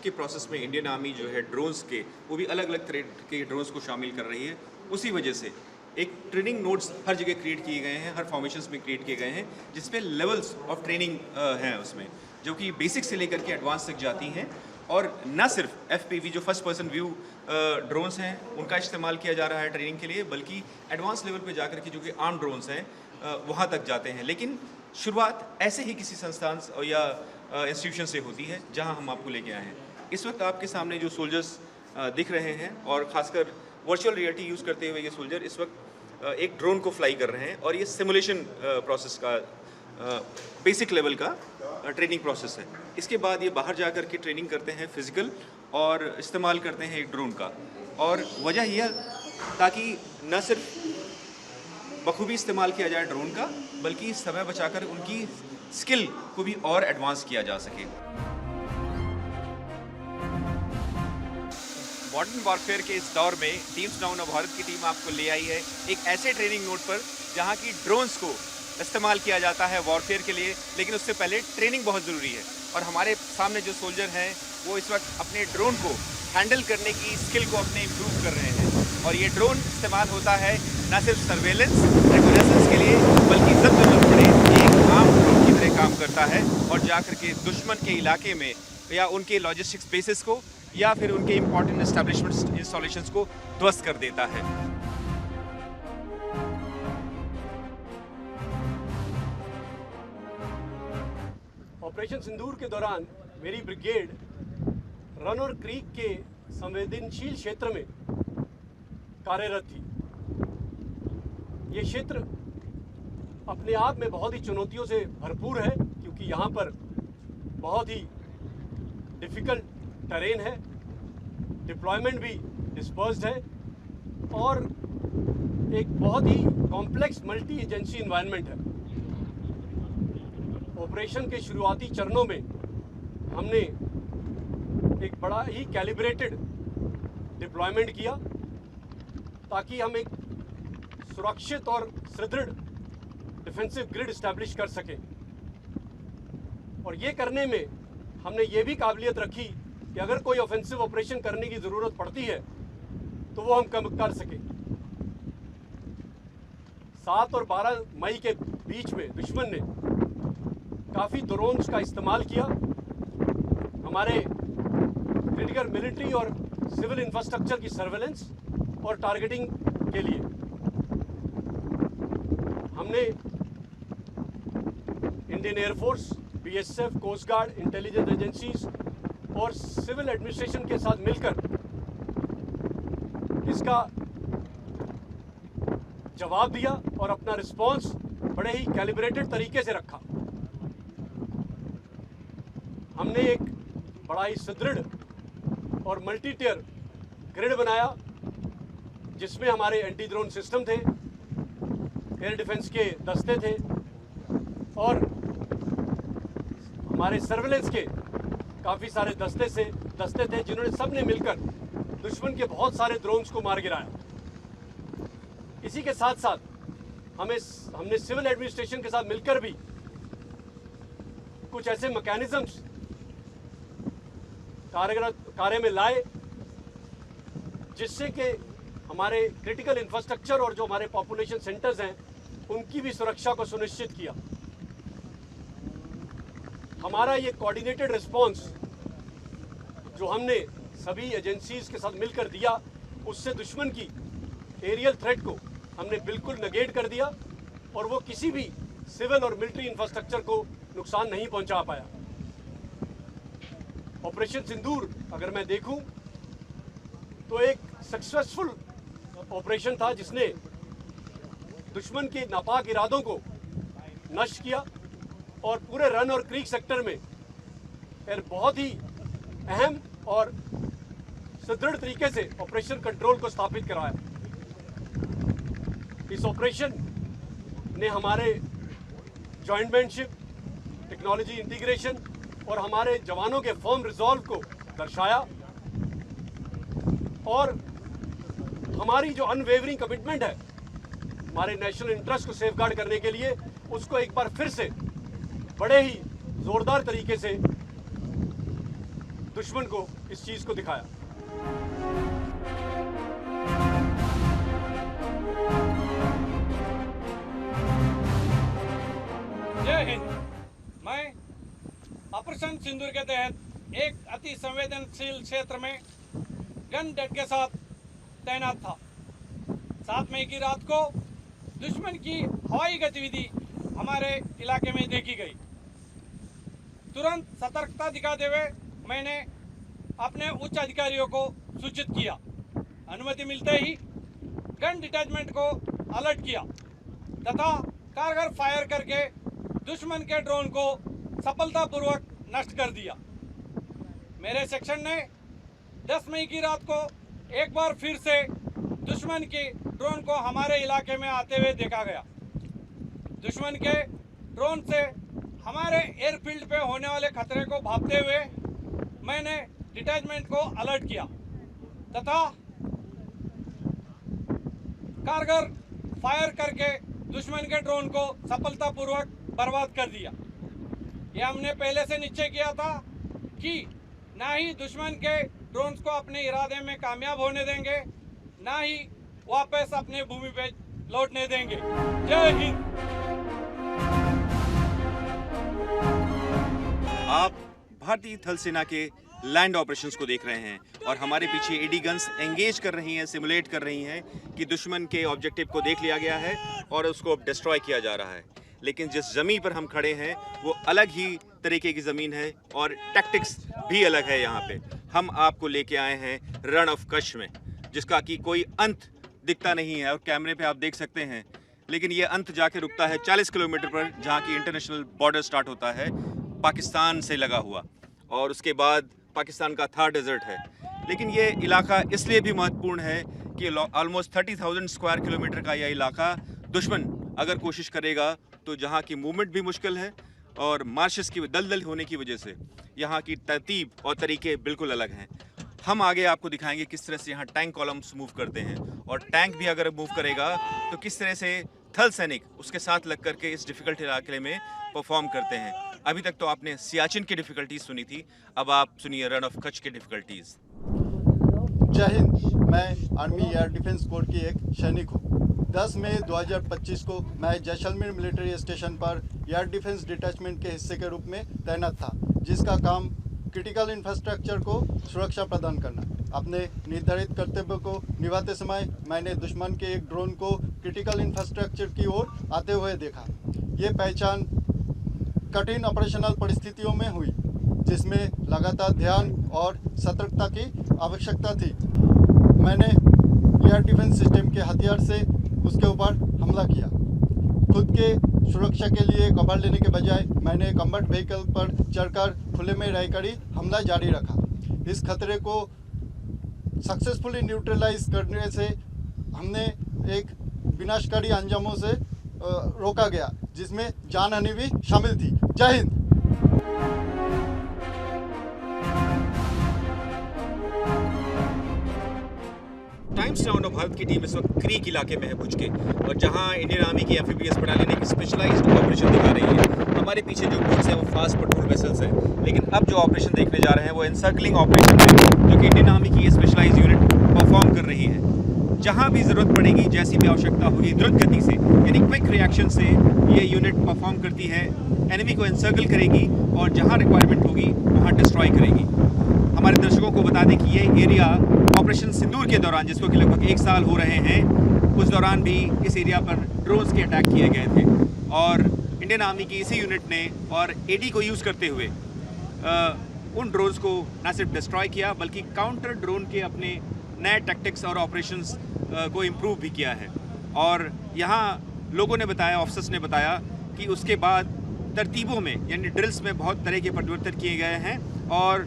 के प्रोसेस में Indian army जो है ड्रोन्स के, वो भी अलग अलग तरह के ड्रोन्स को शामिल कर रही है। उसी वजह से एक ट्रेनिंग नोट्स हर जगह क्रिएट किए गए हैं, हर फॉर्मेशंस में क्रिएट किए गए हैं, जिसपे लेवल्स ऑफ ट्रेनिंग हैं उसमें, जो कि बेसिक से लेकर के एडवांस तक जाती हैं। और न सिर्फ FPV जो फर्स्ट पर्सन व्यू ड्रोन्स हैं उनका इस्तेमाल किया जा रहा है ट्रेनिंग के लिए, बल्कि एडवांस लेवल पे जाकर के जो कि आर्म ड्रोन्स हैं वहाँ तक जाते हैं। लेकिन शुरुआत ऐसे ही किसी संस्थान या इंस्टीट्यूशन से होती है जहाँ हम आपको लेके आए हैं। इस वक्त आपके सामने जो सोल्जर्स दिख रहे हैं, और ख़ासकर वर्चुअल रियलिटी यूज़ करते हुए ये सोल्जर इस वक्त एक ड्रोन को फ्लाई कर रहे हैं, और ये सिमुलेशन प्रोसेस का बेसिक लेवल का ट्रेनिंग प्रोसेस है। इसके बाद ये बाहर जा कर के ट्रेनिंग करते हैं फिज़िकल, और इस्तेमाल करते हैं एक ड्रोन का। और वजह यह ताकि न सिर्फ बखूबी इस्तेमाल किया जाए ड्रोन का, बल्कि समय बचाकर उनकी स्किल को भी और एडवांस किया जा सके। मॉडर्न वॉरफेयर के इस दौर में टीम्स नाउ भारत की टीम आपको ले आई है एक ऐसे ट्रेनिंग नोट पर जहां की ड्रोन्स को इस्तेमाल किया जाता है वॉरफेयर के लिए, लेकिन उससे पहले ट्रेनिंग बहुत ज़रूरी है। और हमारे सामने जो सोल्जर हैं वो इस वक्त अपने ड्रोन को हैंडल करने की स्किल को अपने इम्प्रूव कर रहे हैं। और ये ड्रोन इस्तेमाल होता है न सिर्फ सर्वेलेंस रिकॉग्निशंस के लिए, बल्कि जब जरूरत पड़े एक आम ड्रोन की तरह काम करता है और जाकर के दुश्मन के इलाके में या उनके लॉजिस्टिक्स बेसिस को या फिर उनके इम्पोर्टेंट एस्टेब्लिशमेंट इंस्टॉलेशंस को ध्वस्त कर देता है। ऑपरेशन सिंदूर के दौरान मेरी ब्रिगेड रन और क्रीक के संवेदनशील क्षेत्र में कार्यरत थी। ये क्षेत्र अपने आप में बहुत ही चुनौतियों से भरपूर है, क्योंकि यहाँ पर बहुत ही डिफ़िकल्ट टेरेन है, डिप्लॉयमेंट भी डिस्पर्स्ड है, और एक बहुत ही कॉम्प्लेक्स मल्टी एजेंसी इन्वायरमेंट है। ऑपरेशन के शुरुआती चरणों में हमने एक बड़ा ही कैलिब्रेटेड डिप्लॉयमेंट किया, ताकि हम एक सुरक्षित और सुदृढ़ डिफेंसिव ग्रिड इस्टेब्लिश कर सकें। और ये करने में हमने ये भी काबिलियत रखी कि अगर कोई ऑफेंसिव ऑपरेशन करने की ज़रूरत पड़ती है तो वो हम कम कर सकें। 7 और 12 मई के बीच में दुश्मन ने काफ़ी ड्रोन्स का इस्तेमाल किया हमारे क्रिटिकल मिलिट्री और सिविल इंफ्रास्ट्रक्चर की सर्वेलेंस और टारगेटिंग के लिए। हमने Indian air force, BSF, coast guard, intelligence agencies और सिविल एडमिनिस्ट्रेशन के साथ मिलकर इसका जवाब दिया और अपना रिस्पांस बड़े ही कैलिब्रेटेड तरीके से रखा। हमने एक बड़ा ही सुदृढ़ और मल्टी टियर ग्रिड बनाया, जिसमें हमारे एंटी ड्रोन सिस्टम थे, एयर डिफेंस के दस्ते थे, और हमारे सर्वेलेंस के काफ़ी सारे दस्ते थे, जिन्होंने सबने मिलकर दुश्मन के बहुत सारे ड्रोन्स को मार गिराया। इसी के साथ साथ हमने सिविल एडमिनिस्ट्रेशन के साथ मिलकर भी कुछ ऐसे मैकेनिज्म्स कार्य में लाए, जिससे कि हमारे क्रिटिकल इंफ्रास्ट्रक्चर और जो हमारे पॉपुलेशन सेंटर्स हैं उनकी भी सुरक्षा को सुनिश्चित किया। हमारा ये कोऑर्डिनेटेड रिस्पांस जो हमने सभी एजेंसीज के साथ मिलकर दिया, उससे दुश्मन की एरियल थ्रेट को हमने बिल्कुल नेगेट कर दिया, और वो किसी भी सिविल और मिलिट्री इंफ्रास्ट्रक्चर को नुकसान नहीं पहुंचा पाया। ऑपरेशन सिंदूर अगर मैं देखूं तो एक सक्सेसफुल ऑपरेशन था, जिसने दुश्मन के नापाक इरादों को नष्ट किया और पूरे रन और क्रीक सेक्टर में एक बहुत ही अहम और सुदृढ़ तरीके से ऑपरेशन कंट्रोल को स्थापित कराया। इस ऑपरेशन ने हमारे जॉइंटमैनशिप, टेक्नोलॉजी इंटीग्रेशन और हमारे जवानों के फर्म रिजॉल्व को दर्शाया, और हमारी जो अनवेवरिंग कमिटमेंट है हमारे नेशनल इंटरेस्ट को सेफगार्ड करने के लिए, उसको एक बार फिर से बड़े ही जोरदार तरीके से दुश्मन को इस चीज़ को दिखाया। जय हिंद। मैं ऑपरेशन सिंदूर के तहत एक अति संवेदनशील क्षेत्र में गन डेट के साथ तैनात था। 7 मई की रात को दुश्मन की हवाई गतिविधि हमारे इलाके में देखी गई। तुरंत सतर्कता दिखाते हुए मैंने अपने उच्च अधिकारियों को सूचित किया। अनुमति मिलते ही गन डिटैचमेंट को अलर्ट किया तथा कारगर फायर करके दुश्मन के ड्रोन को सफलतापूर्वक नष्ट कर दिया। मेरे सेक्शन ने 10 मई की रात को एक बार फिर से दुश्मन के ड्रोन को हमारे इलाके में आते हुए देखा गया। दुश्मन के ड्रोन से हमारे एयरफील्ड पे होने वाले खतरे को भांपते हुए मैंने डिटैचमेंट को अलर्ट किया तथा कारगर फायर करके दुश्मन के ड्रोन को सफलतापूर्वक बर्बाद कर दिया। यह हमने पहले से निश्चय किया था कि ना ही दुश्मन के ड्रोन्स को अपने इरादे में कामयाब होने देंगे, ना ही वापस अपने भूमि पे लौटने देंगे। जय हिंद। आप भारतीय थल सेना के लैंड ऑपरेशंस को देख रहे हैं और हमारे पीछे एडी गन्स एंगेज कर रही हैं, सिमुलेट कर रही हैं कि दुश्मन के ऑब्जेक्टिव को देख लिया गया है और उसको डिस्ट्रॉय किया जा रहा है। लेकिन जिस ज़मीन पर हम खड़े हैं वो अलग ही तरीके की ज़मीन है और टैक्टिक्स भी अलग है। यहाँ पे हम आपको लेके आए हैं रण ऑफ कच्छ में, जिसका कि कोई अंत दिखता नहीं है और कैमरे पे आप देख सकते हैं, लेकिन ये अंत जाके रुकता है 40 किलोमीटर पर, जहाँ की इंटरनेशनल बॉर्डर स्टार्ट होता है पाकिस्तान से लगा हुआ और उसके बाद पाकिस्तान का थार डेजर्ट है। लेकिन ये इलाका इसलिए भी महत्वपूर्ण है कि ऑलमोस्ट 30,000 स्क्वायर किलोमीटर का यह इलाका दुश्मन अगर कोशिश करेगा तो जहाँ की मूवमेंट भी मुश्किल है और मार्शेस की दलदल होने की वजह से यहाँ की तरतीब और तरीके बिल्कुल अलग हैं। हम आगे आपको दिखाएंगे किस तरह से यहाँ टैंक कॉलम्स मूव करते हैं और टैंक भी अगर मूव करेगा तो किस तरह से थल सैनिक उसके साथ लग करके इस डिफ़िकल्ट इलाके में परफॉर्म करते हैं। अभी तक तो आपने सियाचिन की डिफ़िकल्टीज सुनी थी, अब आप सुनिए रण ऑफ कच्छ की डिफ़िकल्टीज। जय हिंद। मैं आर्मी एयर डिफेंस कोर की एक सैनिक हूँ। 10 मई 2025 को मैं जैसलमेर मिलिट्री स्टेशन पर एयर डिफेंस डिटैचमेंट के हिस्से के रूप में तैनात था, जिसका काम क्रिटिकल इंफ्रास्ट्रक्चर को सुरक्षा प्रदान करना। अपने निर्धारित कर्तव्य को निभाते समय मैंने दुश्मन के एक ड्रोन को क्रिटिकल इंफ्रास्ट्रक्चर की ओर आते हुए देखा। ये पहचान कठिन ऑपरेशनल परिस्थितियों में हुई, जिसमें लगातार ध्यान और सतर्कता की आवश्यकता थी। मैंने एयर डिफेंस सिस्टम के हथियार से उसके ऊपर हमला किया। खुद के सुरक्षा के लिए कवर लेने के बजाय मैंने कम्बैट व्हीकल पर चढ़कर खुले में रहकर ही हमला जारी रखा। इस खतरे को सक्सेसफुली न्यूट्रलाइज करने से हमने एक विनाशकारी अंजामों से रोका गया, जिसमें जानहानि भी शामिल थी। जय हिंद। टाइम्स नाउ भारत की टीम इस वक्त क्रीक इलाके में है भुज के, और जहां इंडियन आर्मी की एम्फीबियस बटालियन एक स्पेशलाइज्ड ऑपरेशन दिखा रही है। हमारे पीछे जो बोट्स हैं वो फास्ट पेट्रोल वेसल्स हैं, लेकिन अब जो ऑपरेशन देखने जा रहे हैं वो एनसर्कलिंग ऑपरेशन है, जो कि इंडियन आर्मी की ये स्पेशलाइज्ड यूनिट परफॉर्म कर रही है। जहां भी ज़रूरत पड़ेगी, जैसी भी आवश्यकता होगी, द्रुत गति से यानी क्विक रिएक्शन से ये यूनिट परफॉर्म करती है। एनिमी को एनसर्कल करेगी और जहां रिक्वायरमेंट होगी वहां डिस्ट्रॉय करेगी। हमारे दर्शकों को बता दें कि ये एरिया ऑपरेशन सिंदूर के दौरान, जिसको कि लगभग 1 साल हो रहे हैं, उस दौरान भी इस एरिया पर ड्रोन्स के अटैक किए गए थे और इंडियन आर्मी की इसी यूनिट ने और एडी को यूज़ करते हुए उन ड्रोन्स को न सिर्फ डिस्ट्रॉय किया बल्कि काउंटर ड्रोन के अपने नए टैक्टिक्स और ऑपरेशंस को इम्प्रूव भी किया है। और यहाँ लोगों ने बताया, ऑफिसर्स ने बताया कि उसके बाद तरतीबों में यानी ड्रिल्स में बहुत तरह के परिवर्तन किए गए हैं और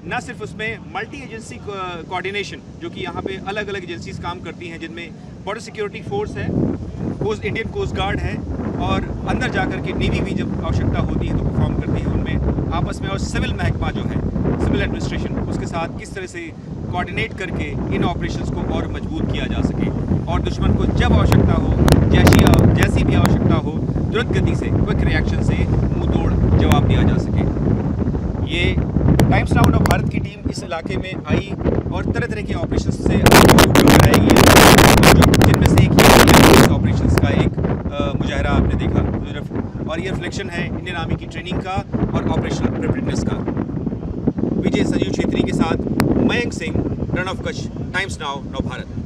ना सिर्फ उसमें मल्टी एजेंसी कोऑर्डिनेशन, जो कि यहाँ पे अलग अलग एजेंसीज काम करती हैं, जिनमें बॉर्डर सिक्योरिटी फोर्स है, इंडियन कोस्ट गार्ड है और अंदर जाकर के नेवी भी जब आवश्यकता होती है तो परफॉर्म करती है उनमें आपस में, और सिविल महकमा जो है सिविल एडमिनिस्ट्रेशन, उसके साथ किस तरह से कोऑर्डिनेट करके इन ऑपरेशंस को और मजबूत किया जा सके और दुश्मन को जब आवश्यकता हो, जैसी भी आवश्यकता हो, तुरंत गति से क्विक रिएक्शन से मुंह तोड़ जवाब दिया जा सके। ये टाइम्स नाउ नव भारत की टीम इस इलाके में आई और तरह तरह के ऑपरेशन से कराएगी, जिनमें से एक ऑपरेशन का एक मुजाहरा आपने देखा और ये रिफ्लेक्शन है इंडियन आर्मी की ट्रेनिंग का और ऑपरेशनल प्रिपेयर्डनेस का। विजय संजीव छेत्री के साथ Mayank Singh, run of Kutch, times now नव भारत।